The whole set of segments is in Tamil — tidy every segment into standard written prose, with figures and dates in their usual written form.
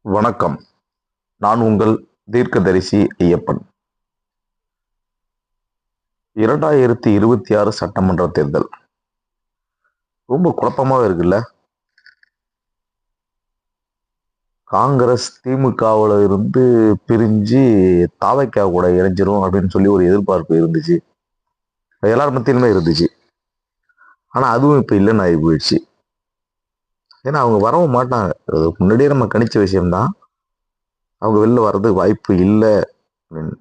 வணக்கம். நான் உங்கள் தீர்க்கதரிசி ஐயப்பன். 2026 சட்டமன்ற தேர்தல் ரொம்ப குழப்பமாவே இருக்குல்ல. காங்கிரஸ் திமுகவுல இருந்து பிரிஞ்சு தாவைக்கா கூட இணைஞ்சிரும் அப்படின்னு சொல்லி ஒரு எதிர்பார்ப்பு இருந்துச்சு. எல்லார் மத்தியிலுமே இருந்துச்சு. ஆனா அதுவும் இப்ப இல்லைன்னு ஆகி போயிடுச்சு. ஏன்னா அவங்க வரவும் மாட்டாங்க. அது முன்னாடியே நம்ம கணிச்ச விஷயம்தான். அவங்க வெளில வர்றதுக்கு வாய்ப்பு இல்லை அப்படின்னு.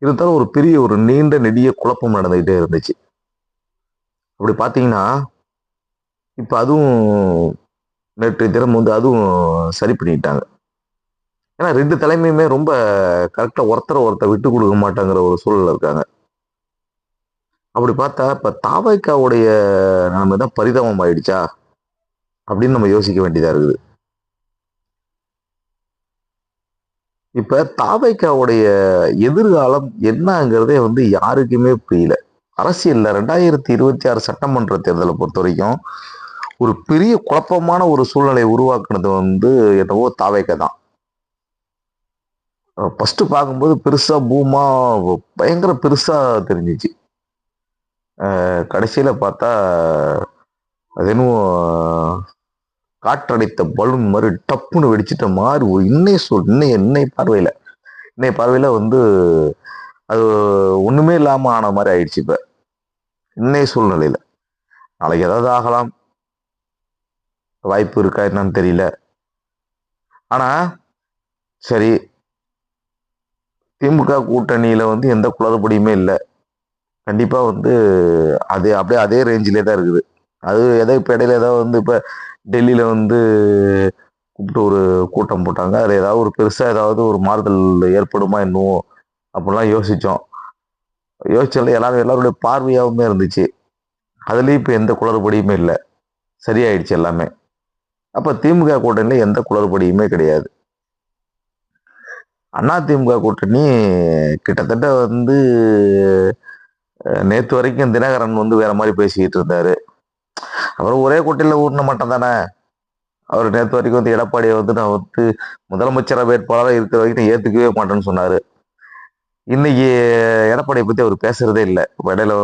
இருந்தாலும் ஒரு நீண்ட நெடிய குழப்பம் நடந்துகிட்டே இருந்துச்சு. அப்படி பாத்தீங்கன்னா இப்ப அதுவும் நேற்று தினம் அதுவும் சரி பண்ணிட்டாங்க. ஏன்னா 2 தலைமையுமே ரொம்ப கரெக்டா ஒருத்தர் விட்டு கொடுக்க மாட்டாங்கிற ஒரு சூழல்ல இருக்காங்க. அப்படி பார்த்தா இப்ப தாவேக்காவுடைய நிலைமை தான் பரிதாபம் ஆயிடுச்சா அப்படின்னு நம்ம யோசிக்க வேண்டியதா இருக்குது. இப்ப தாவேக்காவுடைய எதிர்காலம் என்னங்கிறதே யாருக்குமே புரியல. அரசியல்ல 2026 சட்டமன்ற தேர்தலை பொறுத்த வரைக்கும் ஒரு பெரிய குழப்பமான ஒரு சூழ்நிலை உருவாக்குனது என்னவோ தாவேக்கா தான். ஃபர்ஸ்ட் பார்க்கும்போது பெருசா பூமா பயங்கர பெருசா தெரிஞ்சிச்சு. கடைசியில பார்த்தா அது என்னமோ காற்றடைத்த பலூன் மாதிரி டப்புன்னு வெடிச்சிட்ட மாதிரி ஒரு இன்னைய பார்வையில அது ஒண்ணுமே இல்லாம ஆன மாதிரி ஆயிடுச்சு. இப்ப இன்னைய சூழ்நிலையில நாளைக்கு ஏதாவது ஆகலாம், வாய்ப்பு இருக்கா என்னன்னு தெரியல. ஆனா சரி, திமுக கூட்டணியில எந்த குளறுபடியுமே இல்லை. கண்டிப்பா அது அப்படியே அதே ரேஞ்சிலே தான் இருக்குது. அது ஏதோ இப்ப இடையில ஏதோ இப்ப டெல்லியில கூப்பிட்டு ஒரு கூட்டம் போட்டாங்க. அதுல ஏதாவது ஒரு பெருசா ஏதாவது ஒரு மாறுதல் ஏற்படுமா என்னவோ அப்படிலாம் யோசிச்சோம். யோசிச்சாலும் எல்லாருடைய பார்வையாவுமே இருந்துச்சு. அதுலயும் இப்ப எந்த குளறுபடியுமே இல்லை. சரியாயிடுச்சு எல்லாமே. அப்ப திமுக கூட்டணியில எந்த குளறுபடியுமே கிடையாது. அதிமுக கூட்டணி கிட்டத்தட்ட நேத்து வரைக்கும் தினகரன் வேற மாதிரி பேசிக்கிட்டு இருந்தாரு. அப்புறம் ஒரே கூட்டணியில ஊர்ன மட்டும் தானே. அவர் நேத்து வரைக்கும் எடப்பாடியை நான் முதலமைச்சர் வேட்பாளராக இருக்கிற வரைக்கும் ஏத்துக்கவே மாட்டேன்னு சொன்னாரு. இன்னைக்கு எடப்பாடியை பத்தி அவர் பேசுறதே இல்லை. இடையில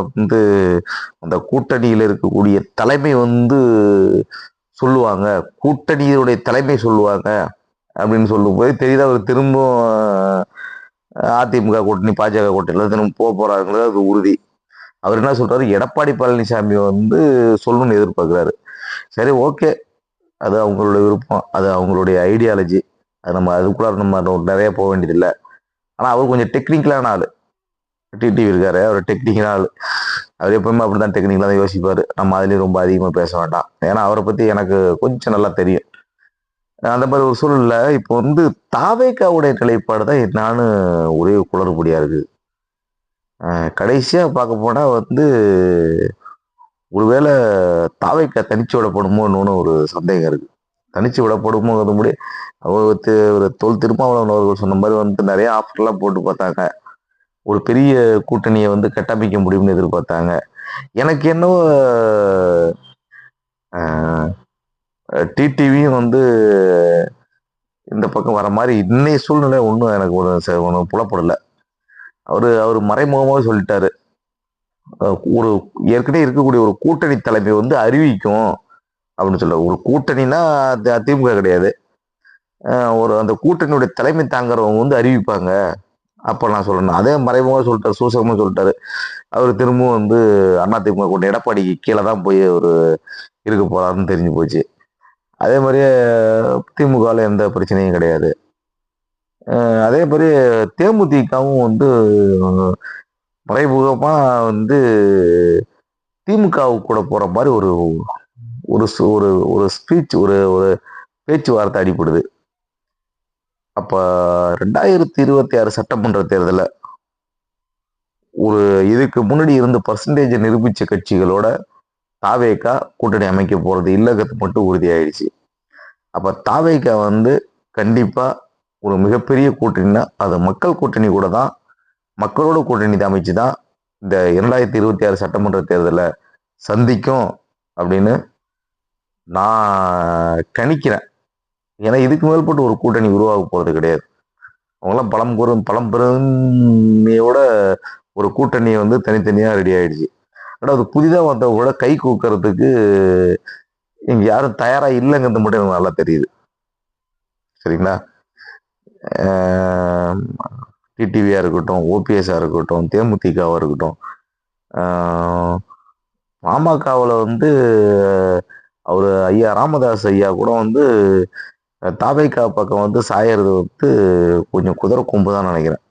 அந்த கூட்டணியில் இருக்கக்கூடிய தலைமை சொல்லுவாங்க, கூட்டணியுடைய தலைமை சொல்லுவாங்க அப்படின்னு சொல்லும் போது தெரியுது அவர் திரும்பவும் அதிமுக கூட்டணி பாஜக கூட்டணியில திரும்ப போறாங்கிறது அது உறுதி. அவர் என்ன சொல்றாரு, எடப்பாடி பழனிசாமி சொல்லணும்னு எதிர்பார்க்கிறாரு. சரி, ஓகே, அது அவங்களுடைய விருப்பம், அது அவங்களுடைய ஐடியாலஜி. அது நம்ம அதுக்குள்ள நம்ம நிறைய போக வேண்டியதில்லை. ஆனா அவர் கொஞ்சம் டெக்னிக்கலான ஆளு. டிடிவி இருக்காரு, அவர் டெக்னிக்கலான ஆளு. அவர் எப்பவுமே அப்படிதான் டெக்னிக்கலா தான் யோசிப்பாரு. நம்ம அதுலயும் ரொம்ப அதிகமா பேச வேண்டாம். ஏன்னா அவரை பத்தி எனக்கு கொஞ்சம் நல்லா தெரியும். அந்த மாதிரி ஒரு சூழல்ல இப்போ தாவேக்காவுடைய நிலைப்பாடு தான் என்னான்னு ஒரே குளறுபடியா இருக்கு. கடைசியா பார்க்க போனா ஒருவேளை தாவேக்கா தனிச்சு விடப்படுமோன்னு ஒரு சந்தேகம் இருக்கு. தனிச்சு விடப்படுமோங்கிறது முடி ஒரு தொல் திருமாவளவன் அவர்கள் சொன்ன மாதிரி நிறைய ஆஃபர்லாம் போட்டு பார்த்தாங்க. ஒரு பெரிய கூட்டணியை கட்டமைக்க முடியும்னு எதிர்பார்த்தாங்க. எனக்கு என்னவோ டிடிவியும் இந்த பக்கம் வர மாதிரி இன்னைய சூழ்நிலை ஒன்றும் எனக்கு ஒன்றும் புலப்படல. அவரு மறைமுகமாக சொல்லிட்டாரு, ஒரு ஏற்கனவே இருக்கக்கூடிய ஒரு கூட்டணி தலைமை அறிவிக்கும் அப்படின்னு சொல்ல. ஒரு கூட்டணினா திமுக கிடையாது. அந்த கூட்டணியுடைய தலைமை தாங்கிறவங்க அறிவிப்பாங்க. அப்ப நான் சொல்லணும். அதே மறைமுகமா சொல்லிட்டாரு, சூசகமா சொல்லிட்டாரு. அவர் திரும்பவும் அதிமுக கூட்டணி எடப்பாடிக்கு கீழே தான் போய் ஒரு இருக்க போறாருன்னு தெரிஞ்சு போச்சு. அதே மாதிரியே திமுகவில் எந்த பிரச்சனையும் கிடையாது. அதே மாதிரி தேமுதிகவும் மறைமுகமா திமுகவுக்கு கூட போற மாதிரி ஒரு ஒரு ஒரு ஒரு ஸ்பீச் ஒரு ஒரு பேச்சுவார்த்தை அடிப்படுது. அப்ப 2026 சட்டமன்ற தேர்தல ஒரு இதுக்கு முன்னாடி இருந்த பர்சன்டேஜ் நிரூபிச்ச கட்சிகளோட தாவேக்கா கூட்டணி அமைக்க போறது இல்லங்கிறது மட்டும் உறுதியாயிடுச்சு. அப்ப தாவேக்கா கண்டிப்பா ஒரு மிகப்பெரிய கூட்டணினா அது மக்கள் கூட்டணி கூட தான், மக்களோட கூட்டணி அமைச்சு தான் இந்த 2026 சட்டமன்ற தேர்தலை சந்திக்கும் அப்படின்னு நான் கணிக்கிறேன். ஏன்னா இதுக்கு மேல்பட்டு ஒரு கூட்டணி உருவாக போறது கிடையாது. அவங்களாம் பழம்பெருமையோட ஒரு கூட்டணியை வந்து தனித்தனியா ரெடி ஆயிடுச்சு. ரெண்டாவது புதிதா வந்தவங்க கூட கை கூக்கிறதுக்கு இங்க யாரும் தயாரா இல்லைங்கிறது மட்டும் எனக்கு நல்லா தெரியுது. சரிங்களா? டிடிவியா இருக்கட்டும், ஓபிஎஸ்ஆ இருக்கட்டும், தேமுதிகவா இருக்கட்டும், பாமகவில் வந்து அவர் ஐயா ராமதாஸ் ஐயா கூட வந்து தாவேகா பக்கம் வந்து சாயறது வந்து கொஞ்சம் குதிரை கொம்பு தான் நினைக்கிறேன்.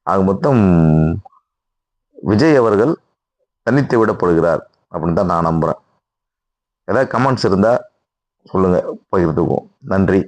ஆக மொத்தம் விஜய் அவர்கள் தனித்து விடப்படுகிறார் அப்படின்னு தான் நான் நம்புறேன். ஏதாவது கமெண்ட்ஸ் இருந்தா சொல்லுங்க, பகிர்ந்துக்குவோம். நன்றி.